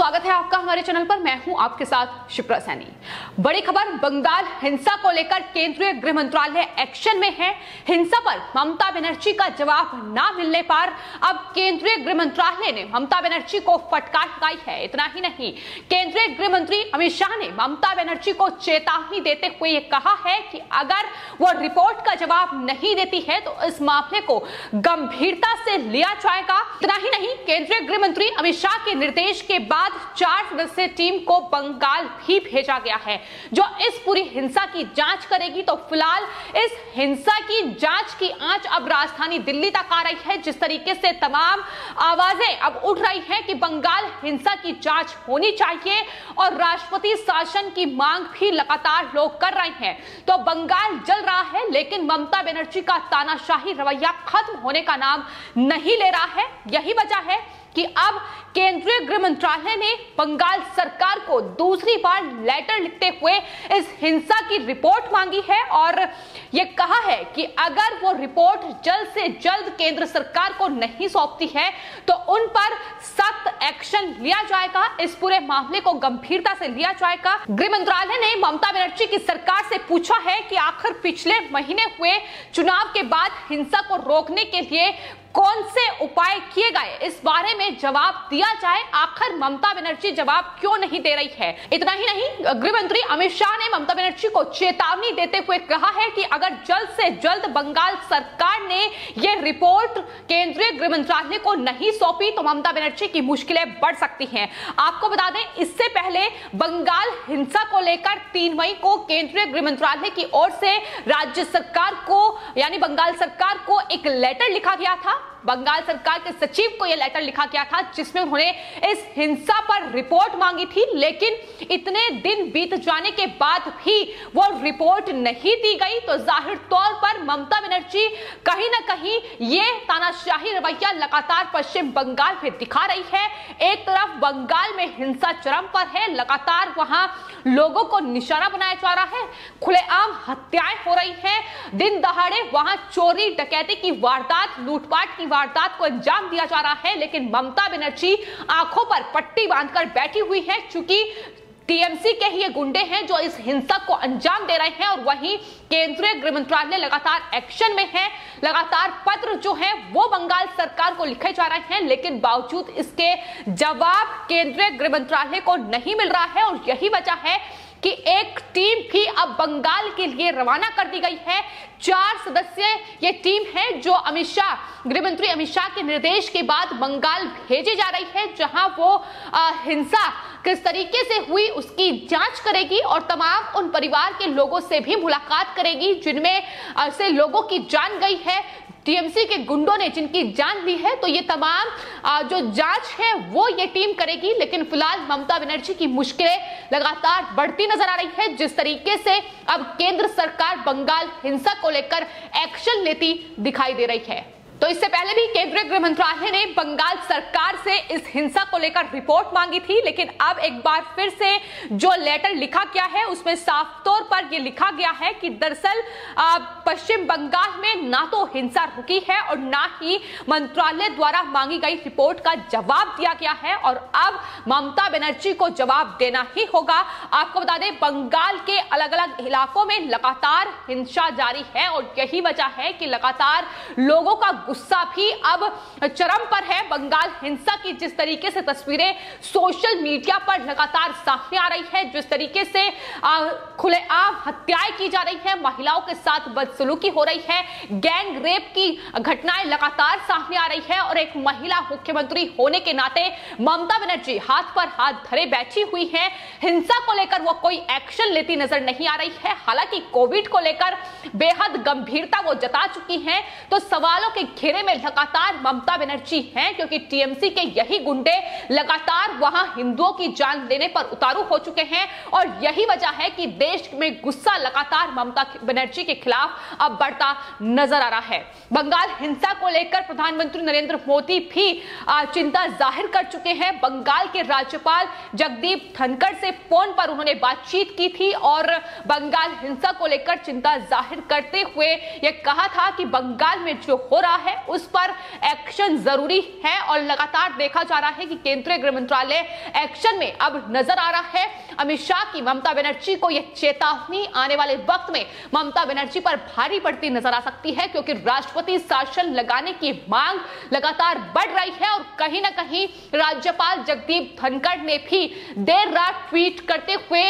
स्वागत है आपका हमारे चैनल पर। मैं हूं आपके साथ शिप्रा सैनी। बड़ी खबर, बंगाल हिंसा को लेकर केंद्रीय गृह मंत्रालय एक्शन में है। हिंसा पर ममता बनर्जी का जवाब ना मिलने पर अब केंद्रीय गृह मंत्रालय ने ममता बनर्जी को फटकार लगाई है। इतना ही नहीं, केंद्रीय गृह मंत्री अमित शाह ने ममता बनर्जी को चेतावनी देते हुए कहा है कि अगर वो रिपोर्ट का जवाब नहीं देती है तो इस मामले को गंभीरता से लिया जाएगा। इतना ही नहीं, केंद्रीय गृह मंत्री अमित शाह के निर्देश के बाद 4 सदस्यीय टीम को बंगाल भी भेजा गया है जो इस पूरी हिंसा की जांच करेगी। तो फिलहाल इस हिंसा की जांच की आंच अब राजधानी दिल्ली तक आ रही है। जिस तरीके से तमाम आवाजें अब उठ रही हैं कि बंगाल हिंसा की जांच होनी चाहिए और राष्ट्रपति शासन की मांग भी लगातार लोग कर रहे हैं। तो बंगाल जल रहा है, लेकिन ममता बनर्जी का तानाशाही रवैया खत्म होने का नाम नहीं ले रहा है। यही वजह है कि अब केंद्रीय गृह मंत्रालय ने बंगाल सरकार को दूसरी बार लेटर लिखते हुए इस हिंसा की रिपोर्ट मांगी है और यह कहा है कि अगर वो रिपोर्ट जल्द से जल्द केंद्र सरकार को नहीं सौंपती है तो उन पर सख्त एक्शन लिया जाएगा। इस पूरे मामले को गंभीरता से लिया जाएगा। गृह मंत्रालय ने ममता बनर्जी की सरकार से पूछा है कि आखिर पिछले महीने हुए चुनाव के बाद हिंसा को रोकने के लिए कौन से उपाय किए गए, इस बारे में जवाब दिया जाए। आखिर ममता बनर्जी जवाब क्यों नहीं दे रही है। इतना ही नहीं, गृह मंत्री अमित शाह ने ममता बनर्जी को चेतावनी देते हुए कहा है कि अगर जल्द से जल्द बंगाल सरकार ने यह रिपोर्ट केंद्रीय गृह मंत्रालय को नहीं सौंपी तो ममता बनर्जी की मुश्किलें बढ़ सकती हैं। आपको बता दें, इससे पहले बंगाल हिंसा को लेकर 3 मई को केंद्रीय गृह मंत्रालय की ओर से राज्य सरकार को यानी बंगाल सरकार को एक लेटर लिखा गया था। बंगाल सरकार के सचिव को यह लेटर लिखा गया था जिसमें उन्होंने इस हिंसा पर रिपोर्ट मांगी थी, लेकिन इतने दिन बीत जाने के बाद भी वो रिपोर्ट नहीं दी गई। तो जाहिर तौर पर ममता बनर्जी कहीं ना कहीं ये तानाशाही रवैया लगातार पश्चिम बंगाल में दिखा रही है। एक तरफ बंगाल में हिंसा चरम पर है, लगातार वहां लोगों को निशाना बनाया जा रहा है, खुलेआम हत्याएं हो रही है, दिन दहाड़े वहां चोरी डकैती की वारदात, लूटपाट की वारदात को अंजाम दिया जा रहा है। लेकिन ममता बनर्जी आंखों पर पट्टी बांधकर बैठी हुई है, चूंकि टीएमसी के ही ये गुंडे हैं जो इस हिंसा को अंजाम दे रहे हैं और वहीं केंद्रीय गृह मंत्रालय लगातार एक्शन में है। लगातार पत्र जो है वो बंगाल सरकार को लिखे जा रहे हैं, लेकिन बावजूद इसके जवाब केंद्रीय गृह मंत्रालय को नहीं मिल रहा है। और यही वजह है कि एक टीम भी अब बंगाल के लिए रवाना कर दी गई है। 4 सदस्यीय ये टीम है जो गृह मंत्री अमित शाह के निर्देश के बाद बंगाल भेजी जा रही है, जहां वो हिंसा किस तरीके से हुई उसकी जांच करेगी और तमाम उन परिवार के लोगों से भी मुलाकात करेगी जिनमें से लोगों की जान गई है, टीएमसी के गुंडों ने जिनकी जान ली है। तो ये तमाम जो जांच है वो ये टीम करेगी। लेकिन फिलहाल ममता बनर्जी की मुश्किलें लगातार बढ़ती नजर आ रही है। जिस तरीके से अब केंद्र सरकार बंगाल हिंसा को लेकर एक्शन लेती दिखाई दे रही है। तो इससे पहले भी केंद्रीय गृह मंत्रालय ने बंगाल सरकार से इस हिंसा को लेकर रिपोर्ट मांगी थी, लेकिन अब एक बार फिर से जो लेटर लिखा गया है उसमें साफ तौर पर यह लिखा गया है कि दरअसल पश्चिम बंगाल में ना तो हिंसा रुकी है और ना ही मंत्रालय द्वारा मांगी गई रिपोर्ट का जवाब दिया गया है और अब ममता बनर्जी को जवाब देना ही होगा। आपको बता दें, बंगाल के अलग अलग इलाकों में लगातार हिंसा जारी है और यही वजह है कि लगातार लोगों का गुस्सा भी अब चरम पर है। बंगाल हिंसा की जिस तरीके से तस्वीरें सोशल मीडिया पर लगातार सामने आ रही है, जिस तरीके से खुलेआम हत्याएं की जा रही है, महिलाओं के साथ बदसलूकी हो रही है, गैंग रेप की घटनाएं लगातार सामने आ रही है और एक महिला मुख्यमंत्री होने के नाते ममता बनर्जी हाथ पर हाथ धरे बैठी हुई है। हिंसा को लेकर वो कोई एक्शन लेती नजर नहीं आ रही है। हालांकि कोविड को लेकर बेहद गंभीरता वो जता चुकी हैं, तो सवालों के घेरे में लगातार ममता बनर्जी हैं, क्योंकि टीएमसी के यही गुंडे लगातार वहां हिंदुओं की जान लेने पर उतारू हो चुके हैं और यही वजह है कि देश में गुस्सा लगातार ममता बनर्जी के खिलाफ अब बढ़ता नजर आ रहा है। बंगाल हिंसा को लेकर प्रधानमंत्री नरेंद्र मोदी भी चिंता जाहिर कर चुके हैं। बंगाल के राज्यपाल जगदीप धनखड़ से फोन पर उन्होंने बातचीत की थी और बंगाल हिंसा को लेकर चिंता जाहिर करते हुए यह कहा था कि बंगाल में जो हो रहा है उस पर एक्शन जरूरी है और लगातार देखा जा रहा है कि केंद्रीय गृह मंत्रालय एक्शन में अब नजर आ रहा है। अमित शाह की ममता बनर्जी को यह चेतावनी आने वाले वक्त में ममता बनर्जी पर भारी पड़ती नजर आ सकती है, क्योंकि राष्ट्रपति शासन लगाने की मांग लगातार बढ़ रही है और कहीं ना कहीं राज्यपाल जगदीप धनखड़ ने भी देर रात ट्वीट करते हुए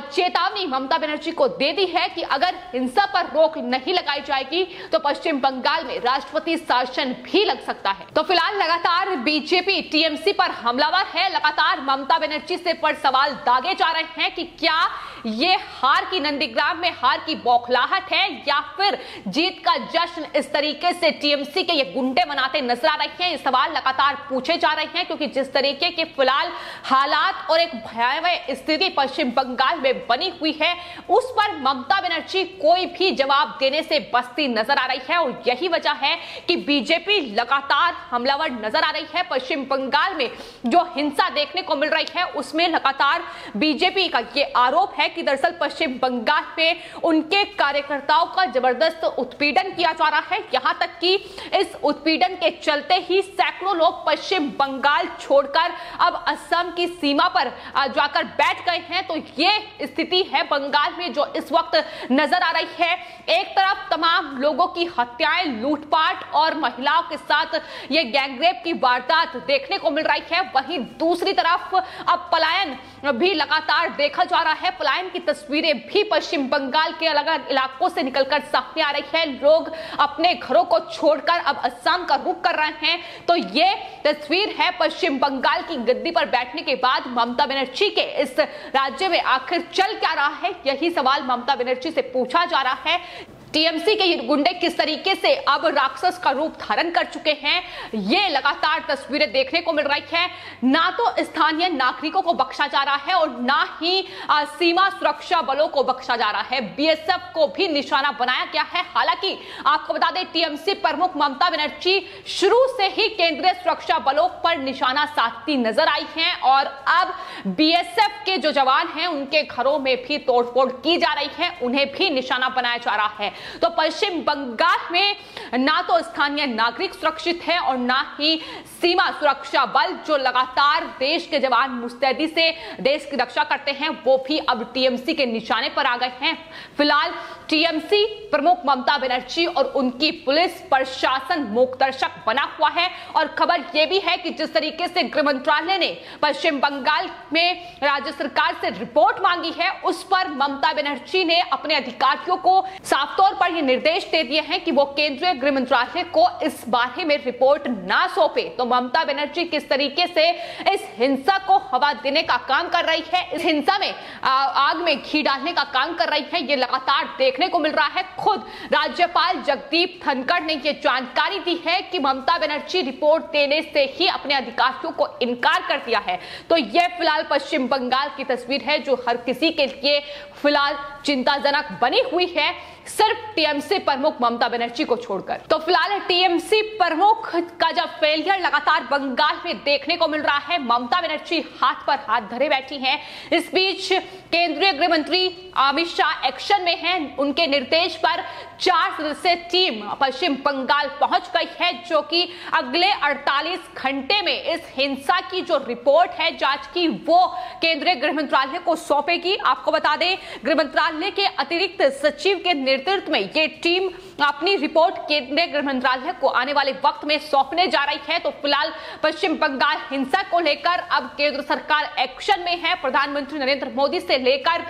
चेतावनी ममता बनर्जी को दे दी है कि अगर हिंसा पर रोक नहीं लगाई जाएगी तो पश्चिम बंगाल में राष्ट्रपति शासन भी लग सकता है। तो फिलहाल लगातार बीजेपी टीएमसी पर हमलावर है, लगातार ममता बनर्जी से पर सवाल दागे जा रहे हैं कि क्या ये हार की नंदीग्राम में हार की बौखलाहट है या फिर जीत का जश्न इस तरीके से टीएमसी के ये गुंडे मनाते नजर आ रहे हैं। ये सवाल लगातार पूछे जा रहे हैं, क्योंकि जिस तरीके के फिलहाल हालात और एक भयावह स्थिति पश्चिम बंगाल में बनी हुई है उस पर ममता बनर्जी कोई भी जवाब देने से बचती नजर आ रही है और यही वजह है कि बीजेपी लगातार हमलावर नजर आ रही है। पश्चिम बंगाल में जो हिंसा देखने को मिल रही है उसमें लगातार बीजेपी का ये आरोप है कि दरअसल पश्चिम बंगाल में उनके कार्यकर्ताओं का जबरदस्त उत्पीड़न किया जा रहा है। यहां तक कि इस उत्पीड़न के चलते ही सैकड़ों लोग पश्चिम बंगाल छोड़कर अब असम की सीमा पर जाकर बैठ गए हैं। तो ये स्थिति है बंगाल में जो इस वक्त नजर आ रही है। एक तरफ तमाम लोगों की हत्याएं, लूटपाट और महिलाओं के साथ ये गैंगरेप की वारदात देखने को मिल रही है, वहीं दूसरी तरफ अब पलायन भी लगातार देखा जा रहा है। पलायन की तस्वीरें भी पश्चिम बंगाल के अलग अलग इलाकों से निकलकर सामने आ रही है। लोग अपने घरों को छोड़कर अब असम का रुख कर रहे हैं। तो ये तस्वीर है पश्चिम बंगाल की गद्दी पर बैठने के बाद ममता बनर्जी के इस राज्य में आखिर चल क्या रहा है, यही सवाल ममता बनर्जी से पूछा जा रहा है। टीएमसी के ये गुंडे किस तरीके से अब राक्षस का रूप धारण कर चुके हैं, ये लगातार तस्वीरें देखने को मिल रही है। ना तो स्थानीय नागरिकों को बख्शा जा रहा है और ना ही सीमा सुरक्षा बलों को बख्शा जा रहा है, बीएसएफ को भी निशाना बनाया गया है। हालांकि आपको बता दें टीएमसी प्रमुख ममता बनर्जी शुरू से ही केंद्रीय सुरक्षा बलों पर निशाना साधती नजर आई हैं और अब बीएसएफ के जो जवान हैं उनके घरों में भी तोड़फोड़ की जा रही है, उन्हें भी निशाना बनाया जा रहा है। तो पश्चिम बंगाल में ना तो स्थानीय नागरिक सुरक्षित है और ना ही सीमा सुरक्षा बल जो लगातार देश के जवान मुस्तैदी से देश की रक्षा करते हैं वो भी अब टीएमसी के निशाने पर आ गए हैं। फिलहाल टीएमसी प्रमुख ममता बनर्जी और उनकी पुलिस प्रशासन मूकदर्शक बना हुआ है और खबर यह भी है कि जिस तरीके से गृह मंत्रालय ने पश्चिम बंगाल में राज्य सरकार से रिपोर्ट मांगी है उस पर ममता बनर्जी ने अपने अधिकारियों को साफ तौर पर यह निर्देश दे दिए हैं कि वो केंद्रीय गृह मंत्रालय को इस बारे में रिपोर्ट ना सौंपे। तो ममता बनर्जी किस तरीके से इस हिंसा को हवा देने का काम कर रही है, इस हिंसा में आग में घी डालने का काम कर रही है, ये लगातार देखने को मिल रहा है। खुद राज्यपाल जगदीप धनखड़ ने यह जानकारी दी है कि ममता बनर्जी रिपोर्ट देने से ही अपने अधिकारियों को इनकार कर दिया है। तो यह फिलहाल पश्चिम बंगाल की तस्वीर है जो हर किसी के लिए फिलहाल चिंताजनक बनी हुई है, सिर्फ टीएमसी प्रमुख ममता बनर्जी को छोड़कर। तो फिलहाल टीएमसी प्रमुख का जब फेलियर लगातार बंगाल में देखने को मिल रहा है, ममता बनर्जी हाथ पर हाथ धरे बैठी हैं। इस बीच केंद्रीय गृह मंत्री अमित शाह एक्शन में हैं। उनके निर्देश पर 4 सदस्यीय टीम पश्चिम बंगाल पहुंच गई है जो कि अगले 48 घंटे में इस हिंसा की जो रिपोर्ट है जांच की वो केंद्रीय गृह मंत्रालय को सौंपेगी। आपको बता दें गृह मंत्रालय के अतिरिक्त सचिव के नेतृत्व में ये टीम अपनी रिपोर्ट केंद्रीय गृह मंत्रालय को आने वाले वक्त में सौंपने जा रही है। तो फिलहाल पश्चिम बंगाल हिंसा को लेकर अब केंद्र सरकार एक्शन में है। प्रधानमंत्री नरेंद्र मोदी से लेकर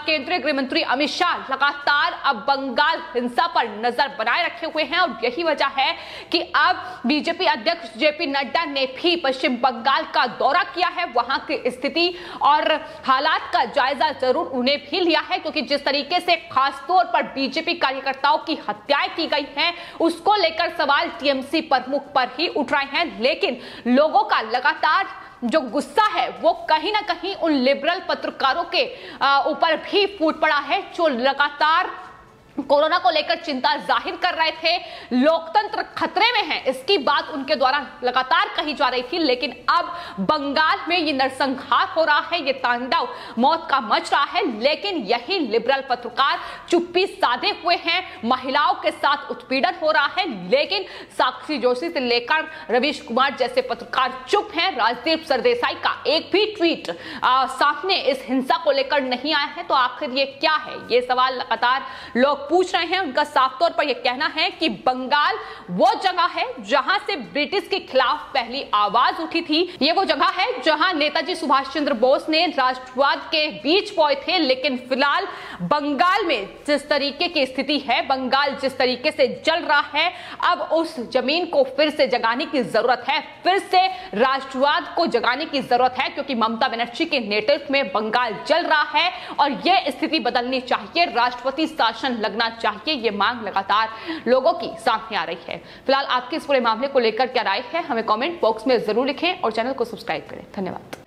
केंद्रीय गृह मंत्री अमित शाह लगातार अब बंगाल हिंसा पर नजर बनाए रखे हुए हैं और यही वजह है कि अब बीजेपी अध्यक्ष जेपी नड्डा ने भी पश्चिम बंगाल का दौरा किया है, वहां की स्थिति और हालात का जायजा जरूर उन्हें भी लिया है, क्योंकि जिस तरीके से खासतौर पर बीजेपी कार्यकर्ताओं की हत्याएं की गई हैं उसको लेकर सवाल टीएमसी प्रमुख पर ही उठ रहे हैं। लेकिन लोगों का लगातार जो गुस्सा है वो कहीं ना कहीं उन लिबरल पत्रकारों के ऊपर भी फूट पड़ा है जो लगातार कोरोना को लेकर चिंता जाहिर कर रहे थे, लोकतंत्र खतरे में है, इसकी बात उनके द्वारा लगातार कही जा रही थी। लेकिन अब बंगाल में ये नरसंहार हो रहा है, ये तांडव मौत का मच रहा है, लेकिन यही लिबरल पत्रकार चुप्पी साधे हुए हैं। महिलाओं के साथ उत्पीड़न हो रहा है, लेकिन साक्षी जोशी से लेकर रवीश कुमार जैसे पत्रकार चुप हैं। राजदीप सरदेसाई का एक भी ट्वीट सामने इस हिंसा को लेकर नहीं आया है। तो आखिर ये क्या है, ये सवाल लगातार लोग पूछ रहे हैं। उनका साफ तौर पर यह कहना है कि बंगाल वो जगह है जहां से ब्रिटिश के खिलाफ पहली आवाज उठी थी। ये वो जगह है जहां नेताजी सुभाष चंद्र बोस ने राष्ट्रवाद के बीज बोए थे। लेकिन फिलहाल बंगाल में जिस तरीके की स्थिति है, बंगाल जिस तरीके से जल रहा है, अब उस जमीन को फिर से जगाने की जरूरत है, फिर से राष्ट्रवाद को जगाने की जरूरत है, क्योंकि ममता बनर्जी के नेतृत्व में बंगाल जल रहा है और यह स्थिति बदलनी चाहिए, राष्ट्रपति शासन लगना चाहिए। ये मांग लगातार लोगों की सामने आ रही है। फिलहाल आपके इस पूरे मामले को लेकर क्या राय है, हमें कमेंट बॉक्स में जरूर लिखें और चैनल को सब्सक्राइब करें। धन्यवाद।